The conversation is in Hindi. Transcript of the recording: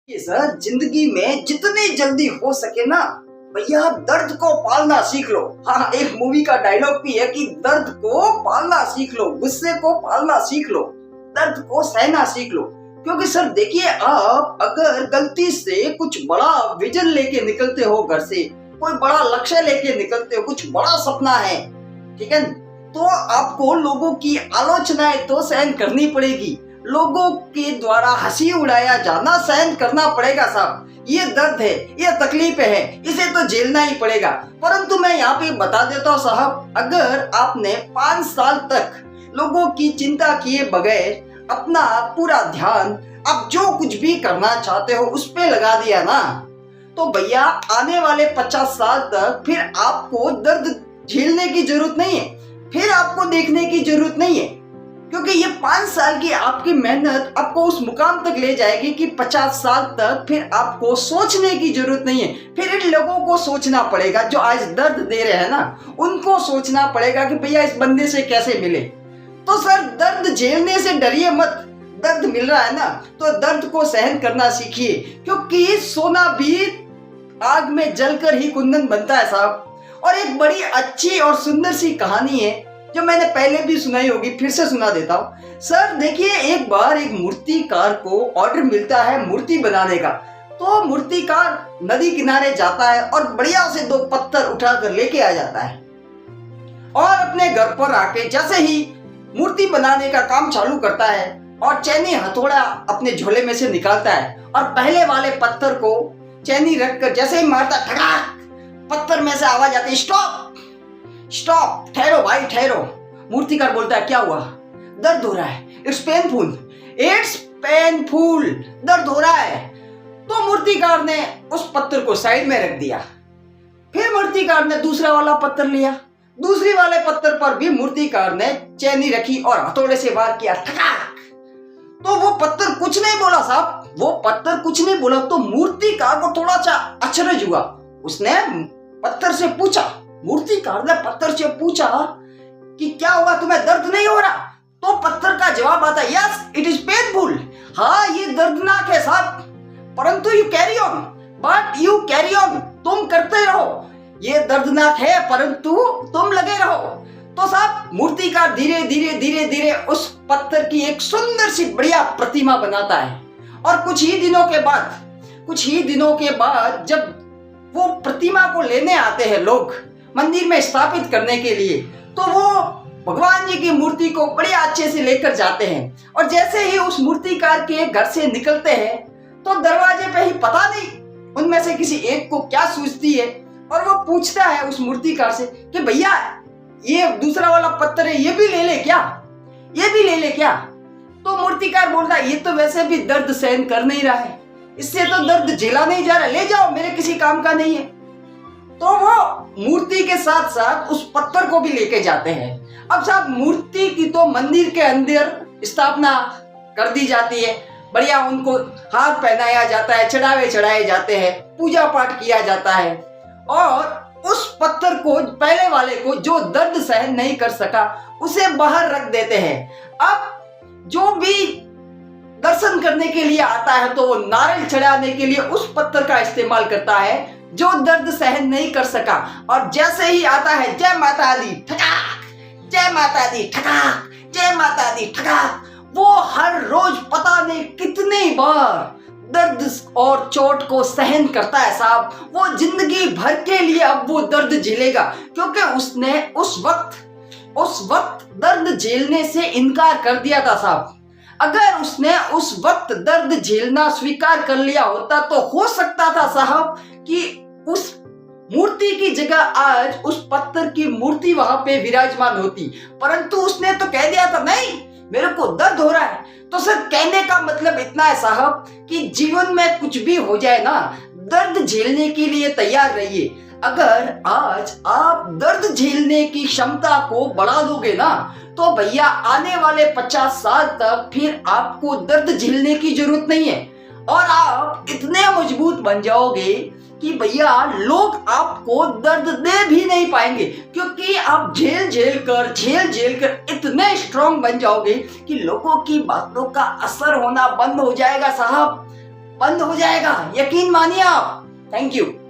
ये सर जिंदगी में जितनी जल्दी हो सके ना भैया दर्द को पालना सीख लो। हाँ, एक मूवी का डायलॉग भी है कि दर्द को पालना सीख लो, गुस्से को पालना सीख लो, दर्द को सहना सीख लो। क्योंकि सर देखिए, आप अगर गलती से कुछ बड़ा विजन लेके निकलते हो, घर से कोई बड़ा लक्ष्य लेके निकलते हो, कुछ बड़ा सपना है, ठीक है, तो आपको लोगों की आलोचनाएं तो सहन करनी पड़ेगी, लोगों के द्वारा हंसी उड़ाया जाना सहन करना पड़ेगा साहब। ये दर्द है, ये तकलीफ है, इसे तो झेलना ही पड़ेगा। परंतु मैं यहाँ पे बता देता हूँ साहब, अगर आपने 5 साल तक लोगों की चिंता किए बगैर अपना पूरा ध्यान आप जो कुछ भी करना चाहते हो उस पे लगा दिया ना, तो भैया आने वाले 50 साल तक फिर आपको दर्द झेलने की जरूरत नहीं है, फिर आपको देखने की जरूरत नहीं है। क्योंकि ये 5 साल की आपकी मेहनत आपको उस मुकाम तक ले जाएगी कि 50 साल तक फिर आपको सोचने की जरूरत नहीं है। फिर इन लोगों को सोचना पड़ेगा जो आज दर्द दे रहे हैं ना, उनको सोचना पड़ेगा कि भैया इस बंदे से कैसे मिले। तो सर दर्द झेलने से डरिए मत, दर्द मिल रहा है ना तो दर्द को सहन करना सीखिए, क्योंकि सोना भी आग में जलकर ही कुंदन बनता है साहब। और एक बड़ी अच्छी और सुंदर सी कहानी है जो मैंने पहले भी सुनाई होगी, फिर से सुना देता हूँ। सर देखिए, एक बार एक मूर्तिकार को ऑर्डर मिलता है मूर्ति बनाने का। तो मूर्तिकार नदी किनारे जाता है और बढ़िया से 2 पत्थर उठा कर लेके आ जाता है और अपने घर पर आके जैसे ही मूर्ति बनाने का काम चालू करता है और चैनी हथौड़ा अपने झोले में से निकालता है और पहले वाले पत्थर को चैनी रखकर जैसे ही मारता, ठड़ाक, पत्थर में से आवाज आती, स्टॉप स्टॉप, ठहरो भाई ठहरो। मूर्तिकार बोलता है, क्या हुआ? दर्द हो रहा है, इट्स पेनफुल, इट्स पेनफुल, दर्द हो रहा है। तो मूर्तिकार ने उस पत्थर को साइड में रख दिया। फिर मूर्तिकार ने दूसरा वाला पत्थर लिया, दूसरी वाले पत्थर पर भी मूर्तिकार ने चैनी रखी और हथौड़े से वार किया, ठकाक। तो वो पत्थर कुछ नहीं बोला साहब, वो पत्थर कुछ नहीं बोला। तो मूर्तिकार को थोड़ा सा अचरज हुआ। उसने पत्थर से पूछा, मूर्तिकार ने पत्थर से पूछा कि क्या हुआ, तुम्हें दर्द नहीं हो रहा? तो पत्थर का जवाब आता, यस इट इज पेनफुल, हाँ ये दर्दनाक है साहब, परंतु you carry on, but you carry on, तुम करते रहो, ये दर्दनाक है परंतु तुम लगे रहो। तो साहब मूर्तिकार धीरे धीरे धीरे धीरे उस पत्थर की एक सुंदर सी बढ़िया प्रतिमा बनाता है। और कुछ ही दिनों के बाद जब वो प्रतिमा को लेने आते हैं लोग मंदिर में स्थापित करने के लिए, तो वो भगवान जी की मूर्ति को बड़े अच्छे से लेकर जाते हैं। और जैसे ही उस मूर्तिकार के घर से निकलते हैं तो दरवाजे पे ही पता नहीं उनमें से किसी एक को क्या सूझती है और वो पूछता है उस मूर्तिकार से कि भैया ये दूसरा वाला पत्थर है, ये भी ले ले क्या, ये भी ले ले क्या? तो मूर्तिकार बोलता है, ये तो वैसे भी दर्द सहन कर नहीं रहा है, इससे तो दर्द झेला नहीं जा रहा, ले जाओ, मेरे किसी काम का नहीं है। तो वो मूर्ति के साथ साथ उस पत्थर को भी लेके जाते हैं। अब साहब मूर्ति की तो मंदिर के अंदर स्थापना कर दी जाती है, बढ़िया उनको हाथ पहनाया जाता है, चढ़ावे चढ़ाए जाते हैं, पूजा पाठ किया जाता है। और उस पत्थर को, पहले वाले को जो दर्द सहन नहीं कर सका, उसे बाहर रख देते हैं। अब जो भी दर्शन करने के लिए आता है तो वो नारियल चढ़ाने के लिए उस पत्थर का इस्तेमाल करता है जो दर्द सहन नहीं कर सका। और जैसे ही आता है, जय माता दी ठकाक, जय माता दी ठकाक, जय माता दी ठकाक, वो हर रोज पता नहीं कितनी बार दर्द और चोट को सहन करता है साहब। वो जिंदगी भर के लिए अब वो दर्द झेलेगा, क्योंकि उसने उस वक्त दर्द झेलने से इनकार कर दिया था साहब। अगर उसने उस वक्त दर्द झेलना स्वीकार कर लिया होता तो हो सकता था साहब कि उस मूर्ति की जगह आज उस पत्थर की मूर्ति वहां पे विराजमान होती। परंतु उसने तो कह दिया था, नहीं मेरे को दर्द हो रहा है। तो सर कहने का मतलब इतना है साहब कि जीवन में कुछ भी हो जाए ना, दर्द झेलने के लिए तैयार रहिए। अगर आज आप दर्द झेलने की क्षमता को बढ़ा दोगे ना, तो भैया आने वाले 50 साल तक फिर आपको दर्द झेलने की जरूरत नहीं है और आप इतने मजबूत बन जाओगे कि भैया लोग आपको दर्द दे भी नहीं पाएंगे, क्योंकि आप झेल झेल कर इतने स्ट्रांग बन जाओगे कि लोगों की बातों का असर होना बंद हो जाएगा साहब। बंद हो जाएगा, यकीन मानिए आप। Thank you.